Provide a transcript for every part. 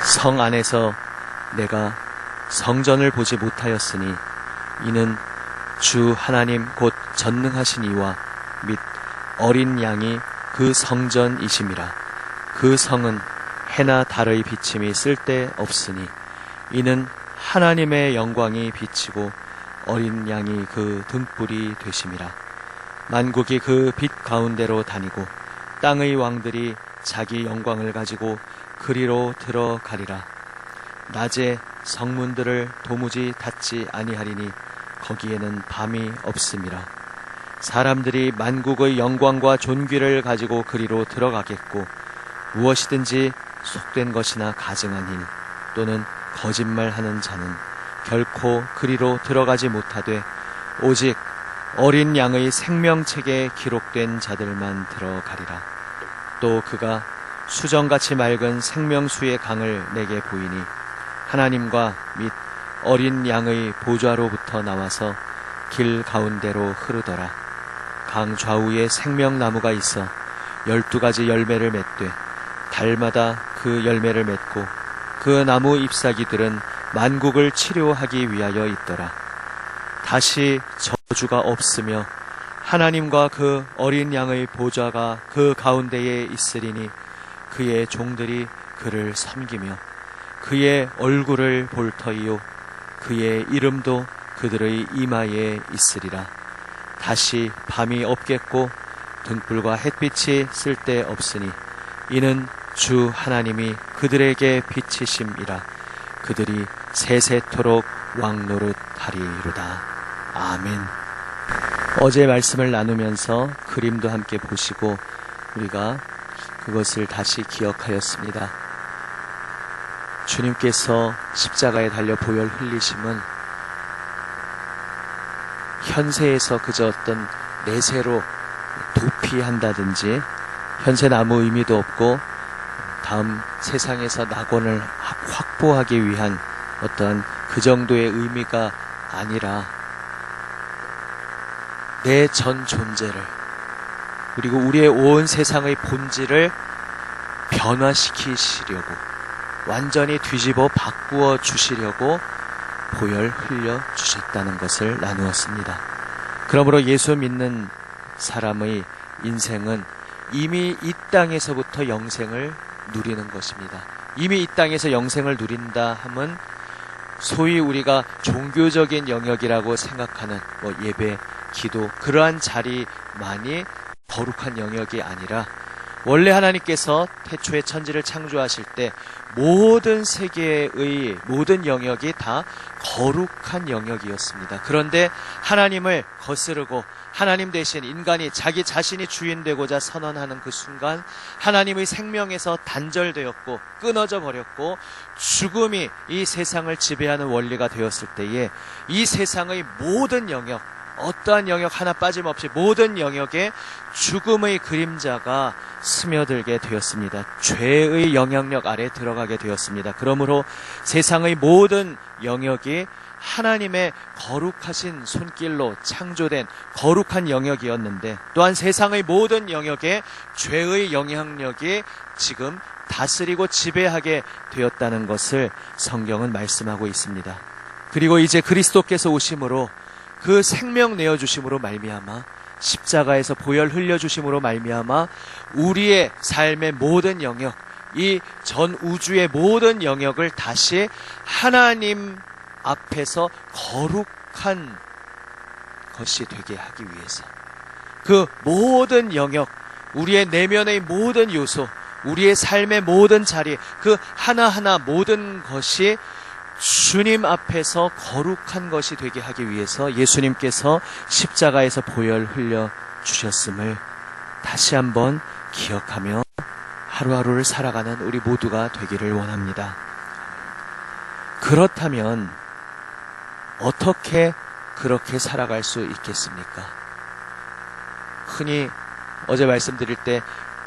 성 안에서 내가 성전을 보지 못하였으니 이는 주 하나님 곧 전능하신 이와 및 어린 양이 그 성전이심이라. 그 성은 해나 달의 비침이 쓸데없으니 이는 하나님의 영광이 비치고 어린 양이 그 등불이 되심이라. 만국이 그 빛 가운데로 다니고 땅의 왕들이 자기 영광을 가지고 그리로 들어가리라. 낮에 성문들을 도무지 닫지 아니하리니 거기에는 밤이 없음이라. 사람들이 만국의 영광과 존귀를 가지고 그리로 들어가겠고 무엇이든지 속된 것이나 가증한 일 또는 거짓말하는 자는 결코 그리로 들어가지 못하되 오직 어린 양의 생명책에 기록된 자들만 들어가리라. 또 그가 수정같이 맑은 생명수의 강을 내게 보이니 하나님과 및 어린 양의 보좌로부터 나와서 길 가운데로 흐르더라. 강 좌우에 생명나무가 있어 12가지 열매를 맺되 달마다 그 열매를 맺고 그 나무 잎사귀들은 만국을 치료하기 위하여 있더라. 다시 저주가 없으며 하나님과 그 어린 양의 보좌가 그 가운데에 있으리니 그의 종들이 그를 섬기며 그의 얼굴을 볼 터이요 그의 이름도 그들의 이마에 있으리라. 다시 밤이 없겠고 등불과 햇빛이 쓸데없으니 이는 주 하나님이 그들에게 빛이심이라. 그들이 세세토록 왕노릇하리로다. 아멘. 어제 말씀을 나누면서 그림도 함께 보시고 우리가 그것을 다시 기억하였습니다. 주님께서 십자가에 달려 보혈 흘리심은 현세에서 그저 어떤 내세로 도피한다든지 현세는 아무 의미도 없고 다음 세상에서 낙원을 확보하기 위한 어떠한 그 정도의 의미가 아니라 내 전 존재를 그리고 우리의 온 세상의 본질을 변화시키시려고 완전히 뒤집어 바꾸어 주시려고 보혈 흘려 주셨다는 것을 나누었습니다. 그러므로 예수 믿는 사람의 인생은 이미 이 땅에서부터 영생을 누리는 것입니다. 이미 이 땅에서 영생을 누린다 함은 소위 우리가 종교적인 영역이라고 생각하는 예배, 기도 그러한 자리만이 거룩한 영역이 아니라 원래 하나님께서 태초에 천지를 창조하실 때 모든 세계의 모든 영역이 다 거룩한 영역이었습니다. 그런데 하나님을 거스르고 하나님 대신 인간이 자기 자신이 주인 되고자 선언하는 그 순간 하나님의 생명에서 단절되었고 끊어져 버렸고 죽음이 이 세상을 지배하는 원리가 되었을 때에 이 세상의 모든 영역 어떠한 영역 하나 빠짐없이 모든 영역에 죽음의 그림자가 스며들게 되었습니다. 죄의 영향력 아래 들어가게 되었습니다. 그러므로 세상의 모든 영역이 하나님의 거룩하신 손길로 창조된 거룩한 영역이었는데 또한 세상의 모든 영역에 죄의 영향력이 지금 다스리고 지배하게 되었다는 것을 성경은 말씀하고 있습니다. 그리고 이제 그리스도께서 오심으로 그 생명 내어주심으로 말미암아 십자가에서 보혈 흘려주심으로 말미암아 우리의 삶의 모든 영역 이 전 우주의 모든 영역을 다시 하나님 앞에서 거룩한 것이 되게 하기 위해서 그 모든 영역 우리의 내면의 모든 요소 우리의 삶의 모든 자리 그 하나하나 모든 것이 주님 앞에서 거룩한 것이 되게 하기 위해서 예수님께서 십자가에서 보혈 흘려 주셨음을 다시 한번 기억하며 하루하루를 살아가는 우리 모두가 되기를 원합니다. 그렇다면 어떻게 그렇게 살아갈 수 있겠습니까? 흔히 어제 말씀드릴 때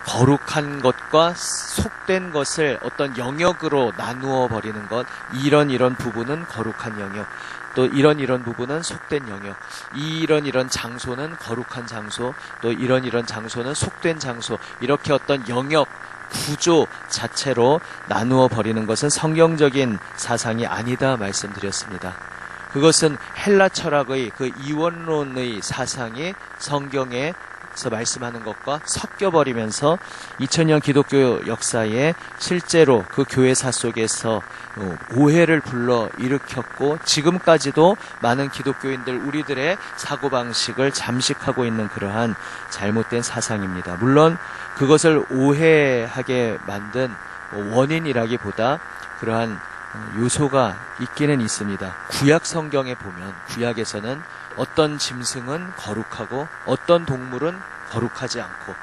거룩한 것과 속된 것을 어떤 영역으로 나누어 버리는 것, 이런 부분은 거룩한 영역, 또 이런 부분은 속된 영역, 이런 장소는 거룩한 장소, 또 이런 장소는 속된 장소, 이렇게 어떤 영역 구조 자체로 나누어 버리는 것은 성경적인 사상이 아니다 말씀드렸습니다. 그것은 헬라 철학의 그 이원론의 사상이 성경에서 말씀하는 것과 섞여버리면서 2000년 기독교 역사에 실제로 그 교회사 속에서 오해를 불러 일으켰고 지금까지도 많은 기독교인들 우리들의 사고방식을 잠식하고 있는 그러한 잘못된 사상입니다. 물론 그것을 오해하게 만든 원인이라기보다 그러한 요소가 있기는 있습니다. 구약 성경에 보면 구약에서는 어떤 짐승은 거룩하고 어떤 동물은 거룩하지 않고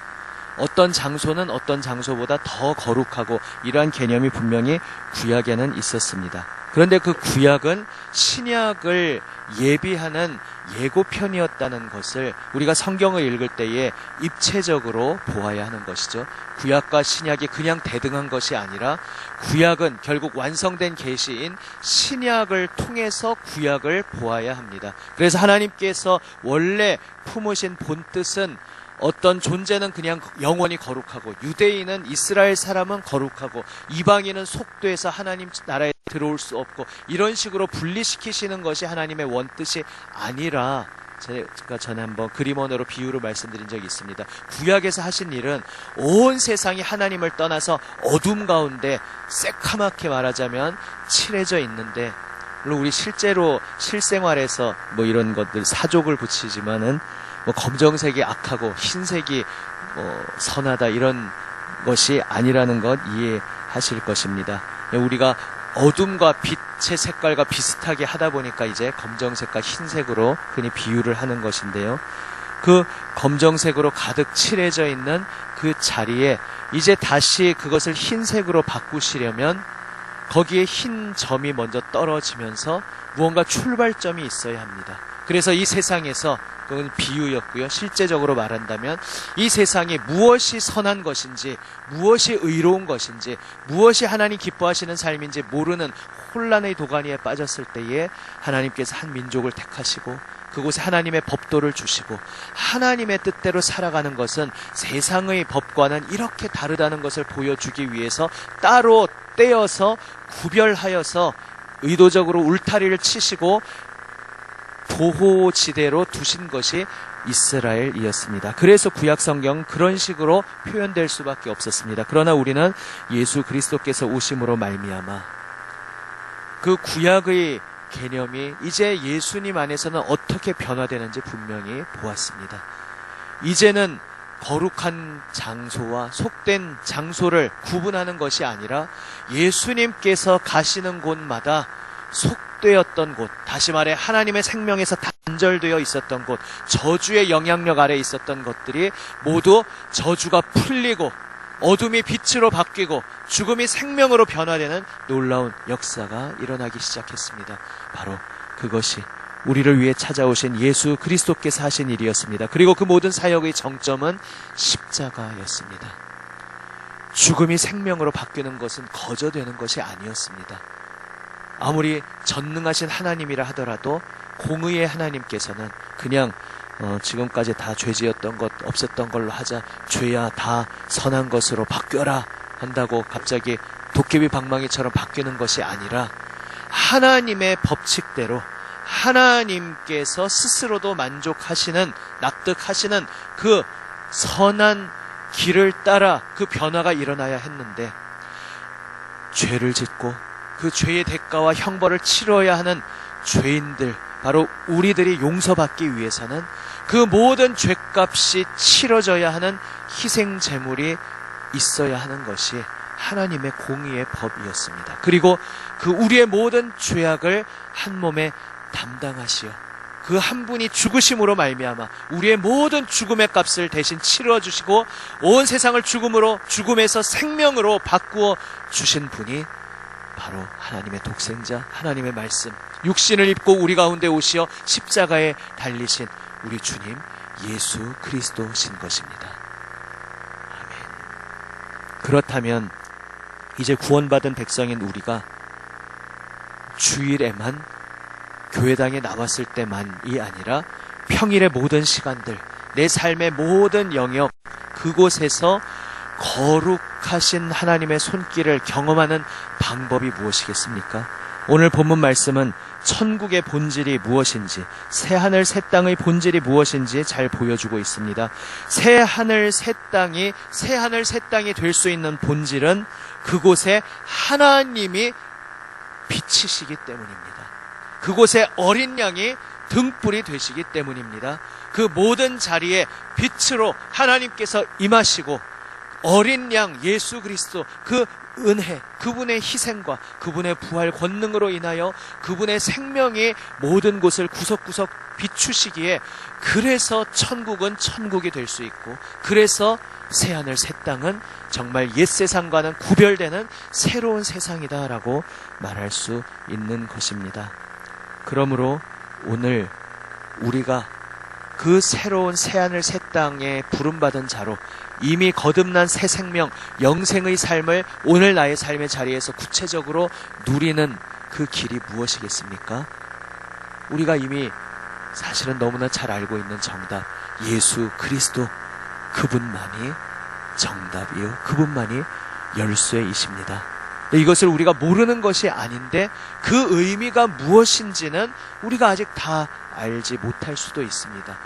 어떤 장소는 어떤 장소보다 더 거룩하고 이러한 개념이 분명히 구약에는 있었습니다. 그런데 그 구약은 신약을 예비하는 예고편이었다는 것을 우리가 성경을 읽을 때에 입체적으로 보아야 하는 것이죠. 구약과 신약이 그냥 대등한 것이 아니라 구약은 결국 완성된 계시인 신약을 통해서 구약을 보아야 합니다. 그래서 하나님께서 원래 품으신 본뜻은 어떤 존재는 그냥 영원히 거룩하고 유대인은 이스라엘 사람은 거룩하고 이방인은 속되어서 하나님 나라에 들어올 수 없고 이런 식으로 분리시키시는 것이 하나님의 원뜻이 아니라 제가 전에 한번 그림원어로 비유로 말씀드린 적이 있습니다. 구약에서 하신 일은 온 세상이 하나님을 떠나서 어둠 가운데 새카맣게 말하자면 칠해져 있는데 물론 우리 실제로 실생활에서 뭐 이런 것들 사족을 붙이지만은 뭐 검정색이 악하고 흰색이 선하다 이런 것이 아니라는 것 이해하실 것입니다. 우리가 어둠과 빛의 색깔과 비슷하게 하다 보니까 이제 검정색과 흰색으로 흔히 비유를 하는 것인데요. 그 검정색으로 가득 칠해져 있는 그 자리에 이제 다시 그것을 흰색으로 바꾸시려면 거기에 흰 점이 먼저 떨어지면서 무언가 출발점이 있어야 합니다. 그래서 이 세상에서 그건 비유였고요. 실제적으로 말한다면 이 세상이 무엇이 선한 것인지 무엇이 의로운 것인지 무엇이 하나님 기뻐하시는 삶인지 모르는 혼란의 도가니에 빠졌을 때에 하나님께서 한 민족을 택하시고 그곳에 하나님의 법도를 주시고 하나님의 뜻대로 살아가는 것은 세상의 법과는 이렇게 다르다는 것을 보여주기 위해서 따로 떼어서 구별하여서 의도적으로 울타리를 치시고 보호지대로 두신 것이 이스라엘이었습니다. 그래서 구약성경 그런 식으로 표현될 수밖에 없었습니다. 그러나 우리는 예수 그리스도께서 오심으로 말미암아 그 구약의 개념이 이제 예수님 안에서는 어떻게 변화되는지 분명히 보았습니다. 이제는 거룩한 장소와 속된 장소를 구분하는 것이 아니라 예수님께서 가시는 곳마다 속되었던 곳, 다시 말해 하나님의 생명에서 단절되어 있었던 곳, 저주의 영향력 아래 있었던 것들이 모두 저주가 풀리고 어둠이 빛으로 바뀌고 죽음이 생명으로 변화되는 놀라운 역사가 일어나기 시작했습니다. 바로 그것이 우리를 위해 찾아오신 예수 그리스도께서 하신 일이었습니다. 그리고 그 모든 사역의 정점은 십자가였습니다. 죽음이 생명으로 바뀌는 것은 거저되는 것이 아니었습니다. 아무리 전능하신 하나님이라 하더라도 공의의 하나님께서는 그냥 지금까지 다 죄지었던 것 없었던 걸로 하자, 죄야 다 선한 것으로 바뀌어라 한다고 갑자기 도깨비 방망이처럼 바뀌는 것이 아니라 하나님의 법칙대로 하나님께서 스스로도 만족하시는, 납득하시는 그 선한 길을 따라 그 변화가 일어나야 했는데 죄를 짓고 그 죄의 대가와 형벌을 치러야 하는 죄인들, 바로 우리들이 용서받기 위해서는 그 모든 죄값이 치러져야 하는 희생 제물이 있어야 하는 것이 하나님의 공의의 법이었습니다. 그리고 그 우리의 모든 죄악을 한 몸에 담당하시어 그 한 분이 죽으심으로 말미암아 우리의 모든 죽음의 값을 대신 치러주시고 온 세상을 죽음에서 생명으로 바꾸어 주신 분이 바로 하나님의 독생자, 하나님의 말씀, 육신을 입고 우리 가운데 오시어 십자가에 달리신 우리 주님 예수 그리스도신 것입니다. 아멘. 그렇다면 이제 구원받은 백성인 우리가 주일에만 교회당에 나왔을 때만이 아니라 평일의 모든 시간들, 내 삶의 모든 영역, 그곳에서 거룩하신 하나님의 손길을 경험하는 방법이 무엇이겠습니까? 오늘 본문 말씀은 천국의 본질이 무엇인지, 새하늘 새 땅의 본질이 무엇인지 잘 보여주고 있습니다. 새하늘 새 땅이 될 수 있는 본질은 그곳에 하나님이 빛이시기 때문입니다. 그곳에 어린 양이 등불이 되시기 때문입니다. 그 모든 자리에 빛으로 하나님께서 임하시고 어린 양 예수 그리스도 그 은혜, 그분의 희생과 그분의 부활 권능으로 인하여 그분의 생명이 모든 곳을 구석구석 비추시기에, 그래서 천국은 천국이 될 수 있고, 그래서 새하늘 새 땅은 정말 옛 세상과는 구별되는 새로운 세상이다라고 말할 수 있는 것입니다. 그러므로 오늘 우리가 그 새로운 새하늘 새 땅에 부름받은 자로 이미 거듭난 새 생명, 영생의 삶을 오늘 나의 삶의 자리에서 구체적으로 누리는 그 길이 무엇이겠습니까? 우리가 이미 사실은 너무나 잘 알고 있는 정답, 예수 그리스도, 그분만이 정답이요, 그분만이 열쇠이십니다. 이것을 우리가 모르는 것이 아닌데 그 의미가 무엇인지는 우리가 아직 다 알지 못할 수도 있습니다.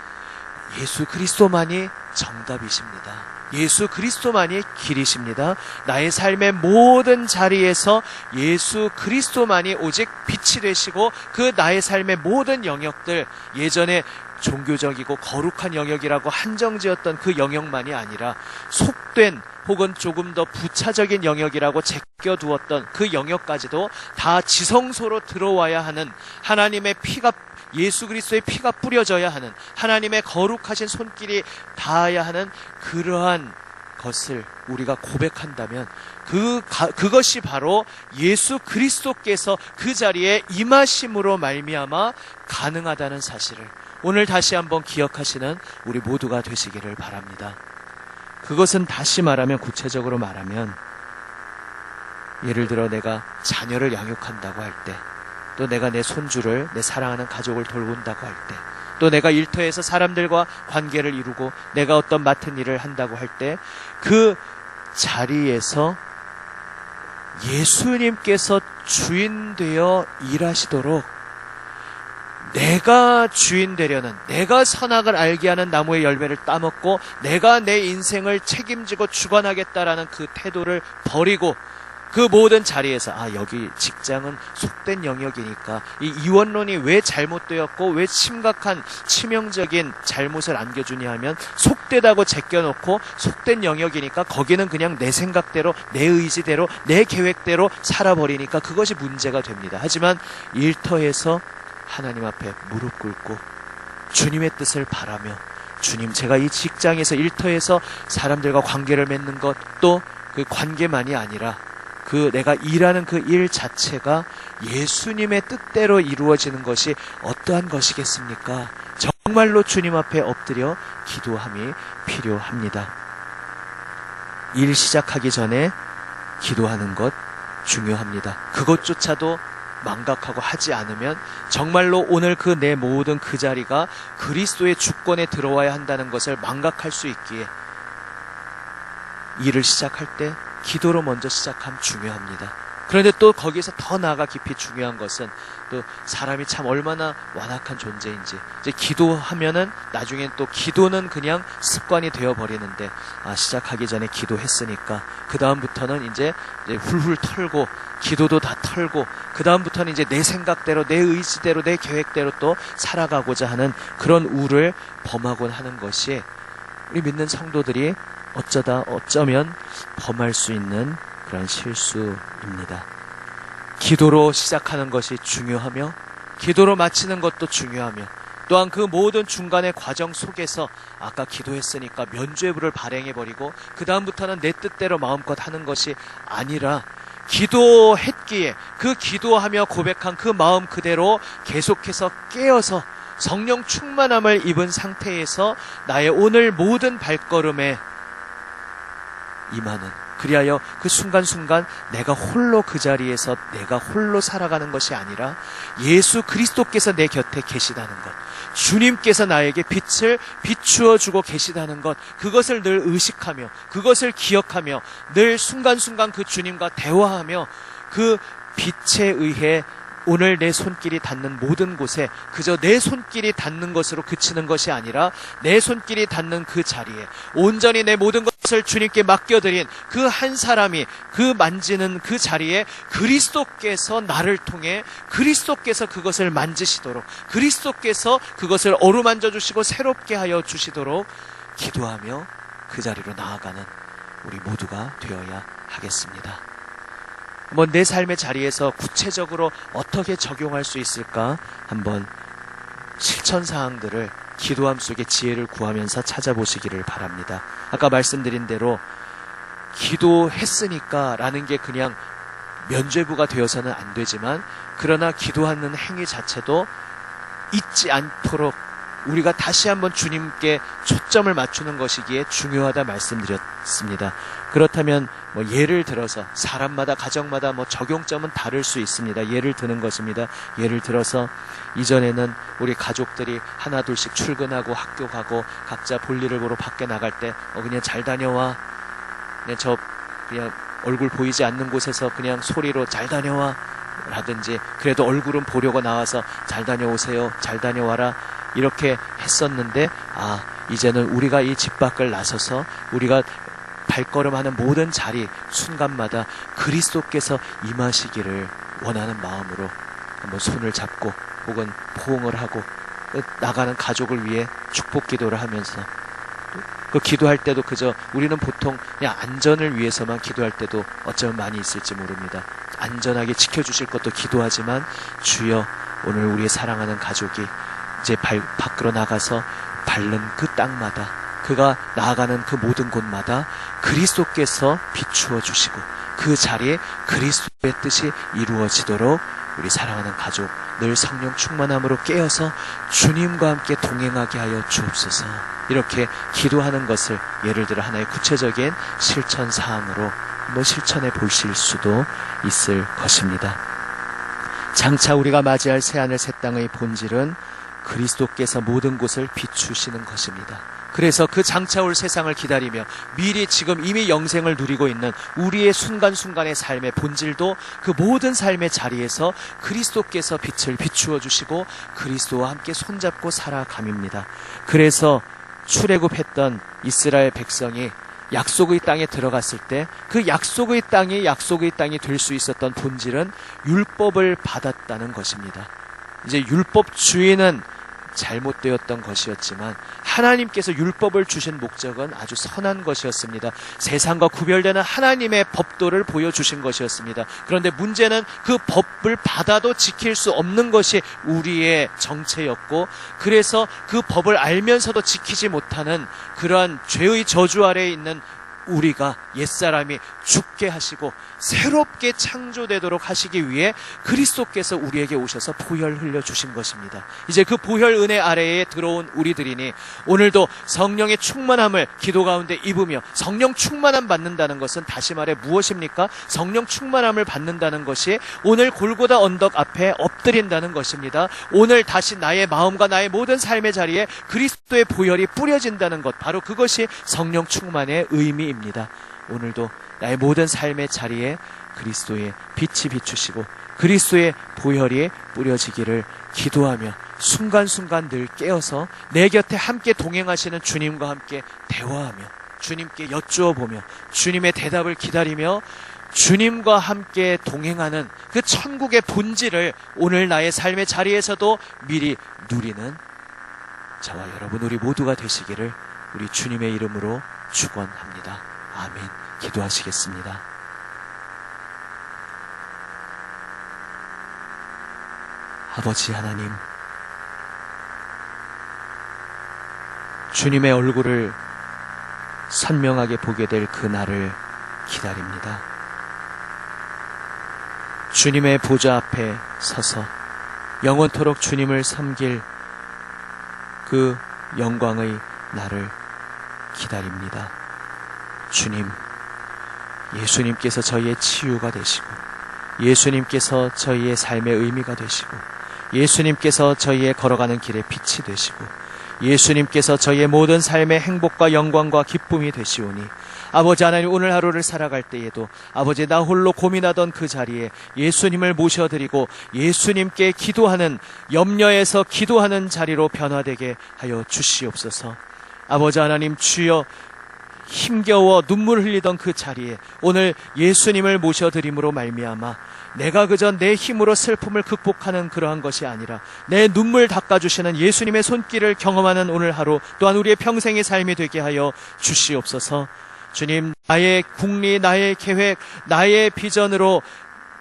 예수 그리스도만이 정답이십니다. 예수 그리스도만이 길이십니다. 나의 삶의 모든 자리에서 예수 그리스도만이 오직 빛이 되시고, 그 나의 삶의 모든 영역들, 예전에 종교적이고 거룩한 영역이라고 한정지었던 그 영역만이 아니라 속된 혹은 조금 더 부차적인 영역이라고 제껴두었던 그 영역까지도 다 지성소로 들어와야 하는, 하나님의 피가, 예수 그리스도의 피가 뿌려져야 하는, 하나님의 거룩하신 손길이 닿아야 하는 그러한 것을 우리가 고백한다면 그것이 바로 예수 그리스도께서 그 자리에 임하심으로 말미암아 가능하다는 사실을 오늘 다시 한번 기억하시는 우리 모두가 되시기를 바랍니다. 그것은 다시 말하면, 구체적으로 말하면, 예를 들어 내가 자녀를 양육한다고 할 때, 또 내가 내 손주를, 내 사랑하는 가족을 돌본다고 할 때, 또 내가 일터에서 사람들과 관계를 이루고 내가 어떤 맡은 일을 한다고 할 때, 그 자리에서 예수님께서 주인 되어 일하시도록 내가 주인 되려는, 내가 선악을 알게 하는 나무의 열매를 따먹고 내가 내 인생을 책임지고 주관하겠다라는 그 태도를 버리고, 그 모든 자리에서 여기 직장은 속된 영역이니까 이 이원론이 왜 잘못되었고 왜 심각한 치명적인 잘못을 안겨주냐 하면, 속되다고 제껴놓고 속된 영역이니까 거기는 그냥 내 생각대로, 내 의지대로, 내 계획대로 살아버리니까 그것이 문제가 됩니다. 하지만 일터에서 하나님 앞에 무릎 꿇고 주님의 뜻을 바라며, 주님, 제가 이 직장에서, 일터에서 사람들과 관계를 맺는 것, 또 그 관계만이 아니라 그 내가 일하는 그 일 자체가 예수님의 뜻대로 이루어지는 것이 어떠한 것이겠습니까? 정말로 주님 앞에 엎드려 기도함이 필요합니다. 일 시작하기 전에 기도하는 것 중요합니다. 그것조차도 망각하고 하지 않으면 정말로 오늘 그 내 모든 그 자리가 그리스도의 주권에 들어와야 한다는 것을 망각할 수 있기에, 일을 시작할 때 기도로 먼저 시작하면 중요합니다. 그런데 또 거기에서 더 나아가 깊이 중요한 것은, 또 사람이 참 얼마나 완악한 존재인지, 이제 기도하면은 나중엔 또 기도는 그냥 습관이 되어버리는데, 시작하기 전에 기도했으니까 그 다음부터는 이제 훌훌 털고 기도도 다 털고 그 다음부터는 이제 내 생각대로, 내 의지대로, 내 계획대로 또 살아가고자 하는 그런 우를 범하곤 하는 것이 우리 믿는 성도들이 어쩌면 범할 수 있는 그런 실수입니다. 기도로 시작하는 것이 중요하며, 기도로 마치는 것도 중요하며, 또한 그 모든 중간의 과정 속에서 아까 기도했으니까 면죄부를 발행해버리고 그 다음부터는 내 뜻대로 마음껏 하는 것이 아니라, 기도했기에 그 기도하며 고백한 그 마음 그대로 계속해서 깨어서 성령 충만함을 입은 상태에서 나의 오늘 모든 발걸음에 임하는, 그리하여 그 순간순간 내가 홀로 그 자리에서 내가 홀로 살아가는 것이 아니라 예수 그리스도께서 내 곁에 계시다는 것, 주님께서 나에게 빛을 비추어 주고 계시다는 것, 그것을 늘 의식하며 그것을 기억하며 늘 순간순간 그 주님과 대화하며 그 빛에 의해 오늘 내 손길이 닿는 모든 곳에 그저 내 손길이 닿는 것으로 그치는 것이 아니라 내 손길이 닿는 그 자리에 온전히 내 모든 것을 주님께 맡겨드린 그 한 사람이 그 만지는 그 자리에 그리스도께서 나를 통해 그리스도께서 그것을 만지시도록 그리스도께서 그것을 어루만져 주시고 새롭게 하여 주시도록 기도하며 그 자리로 나아가는 우리 모두가 되어야 하겠습니다. 내 삶의 자리에서 구체적으로 어떻게 적용할 수 있을까 한번 실천 사항들을 기도함 속에 지혜를 구하면서 찾아보시기를 바랍니다. 아까 말씀드린 대로 기도했으니까 라는 게 그냥 면죄부가 되어서는 안 되지만 그러나 기도하는 행위 자체도 잊지 않도록 우리가 다시 한번 주님께 초점을 맞추는 것이기에 중요하다 말씀드렸습니다. 그렇다면 예를 들어서 사람마다 가정마다 적용점은 다를 수 있습니다. 예를 드는 것입니다. 예를 들어서 이전에는 우리 가족들이 하나 둘씩 출근하고 학교 가고 각자 볼일을 보러 밖에 나갈 때 그냥 잘 다녀와, 그냥 얼굴 보이지 않는 곳에서 그냥 소리로 잘 다녀와 라든지 그래도 얼굴은 보려고 나와서 잘 다녀오세요, 잘 다녀와라 이렇게 했었는데 이제는 우리가 이 집 밖을 나서서 우리가 발걸음하는 모든 자리 순간마다 그리스도께서 임하시기를 원하는 마음으로 한번 손을 잡고 혹은 포옹을 하고 나가는 가족을 위해 축복 기도를 하면서 그 기도할 때도 그저 우리는 보통 그냥 안전을 위해서만 기도할 때도 어쩌면 많이 있을지 모릅니다. 안전하게 지켜주실 것도 기도하지만 주여 오늘 우리의 사랑하는 가족이 이제 밖으로 나가서 밟는 그 땅마다 그가 나아가는 그 모든 곳마다 그리스도께서 비추어 주시고 그 자리에 그리스도의 뜻이 이루어지도록 우리 사랑하는 가족 늘 성령 충만함으로 깨어서 주님과 함께 동행하게 하여 주옵소서. 이렇게 기도하는 것을 예를 들어 하나의 구체적인 실천 사항으로 한번 실천해 보실 수도 있을 것입니다. 장차 우리가 맞이할 새하늘 새 땅의 본질은 그리스도께서 모든 곳을 비추시는 것입니다. 그래서 그 장차 올 세상을 기다리며 미리 지금 이미 영생을 누리고 있는 우리의 순간순간의 삶의 본질도 그 모든 삶의 자리에서 그리스도께서 빛을 비추어 주시고 그리스도와 함께 손잡고 살아감입니다. 그래서 출애굽했던 이스라엘 백성이 약속의 땅에 들어갔을 때 그 약속의 땅이 될 수 있었던 본질은 율법을 받았다는 것입니다. 이제 율법 주의는 잘못되었던 것이었지만 하나님께서 율법을 주신 목적은 아주 선한 것이었습니다. 세상과 구별되는 하나님의 법도를 보여주신 것이었습니다. 그런데 문제는 그 법을 받아도 지킬 수 없는 것이 우리의 정체였고 그래서 그 법을 알면서도 지키지 못하는 그러한 죄의 저주 아래에 있는 우리가 옛사람이 죽게 하시고 새롭게 창조되도록 하시기 위해 그리스도께서 우리에게 오셔서 보혈 흘려주신 것입니다. 이제 그 보혈 은혜 아래에 들어온 우리들이니 오늘도 성령의 충만함을 기도 가운데 입으며 성령 충만함 받는다는 것은 다시 말해 무엇입니까? 성령 충만함을 받는다는 것이 오늘 골고다 언덕 앞에 엎드린다는 것입니다. 오늘 다시 나의 마음과 나의 모든 삶의 자리에 그리스도의 보혈이 뿌려진다는 것, 바로 그것이 성령 충만의 의미입니다. 오늘도 나의 모든 삶의 자리에 그리스도의 빛이 비추시고 그리스도의 보혈이 뿌려지기를 기도하며 순간순간 늘 깨어서 내 곁에 함께 동행하시는 주님과 함께 대화하며 주님께 여쭈어보며 주님의 대답을 기다리며 주님과 함께 동행하는 그 천국의 본질을 오늘 나의 삶의 자리에서도 미리 누리는 저와 여러분 우리 모두가 되시기를 우리 주님의 이름으로 축원합니다. 아멘. 기도하시겠습니다. 아버지 하나님, 주님의 얼굴을 선명하게 보게 될 그날을 기다립니다. 주님의 보좌 앞에 서서 영원토록 주님을 섬길 그 영광의 날을 기다립니다. 주님, 예수님께서 저희의 치유가 되시고, 예수님께서 저희의 삶의 의미가 되시고, 예수님께서 저희의 걸어가는 길의 빛이 되시고, 예수님께서 저희의 모든 삶의 행복과 영광과 기쁨이 되시오니, 아버지 하나님, 오늘 하루를 살아갈 때에도 아버지, 나 홀로 고민하던 그 자리에 예수님을 모셔드리고 예수님께 기도하는, 염려에서 기도하는 자리로 변화되게 하여 주시옵소서. 아버지 하나님, 주여, 힘겨워 눈물 흘리던 그 자리에 오늘 예수님을 모셔드림으로 말미암아 내가 그저 내 힘으로 슬픔을 극복하는 그러한 것이 아니라 내 눈물 닦아주시는 예수님의 손길을 경험하는 오늘 하루, 또한 우리의 평생의 삶이 되게 하여 주시옵소서. 주님, 나의 국리, 나의 계획, 나의 비전으로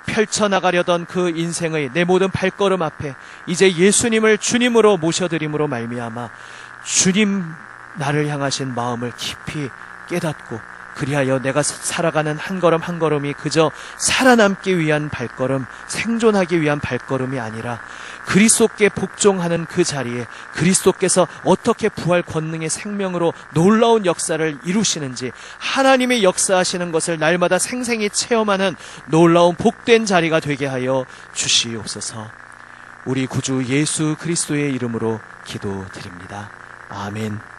펼쳐나가려던 그 인생의 내 모든 발걸음 앞에 이제 예수님을 주님으로 모셔드림으로 말미암아 주님 나를 향하신 마음을 깊이 깨닫고, 그리하여 내가 살아가는 한 걸음 한 걸음이 그저 살아남기 위한 발걸음, 생존하기 위한 발걸음이 아니라 그리스도께 복종하는 그 자리에 그리스도께서 어떻게 부활 권능의 생명으로 놀라운 역사를 이루시는지, 하나님의 역사하시는 것을 날마다 생생히 체험하는 놀라운 복된 자리가 되게 하여 주시옵소서. 우리 구주 예수 그리스도의 이름으로 기도드립니다. 아멘.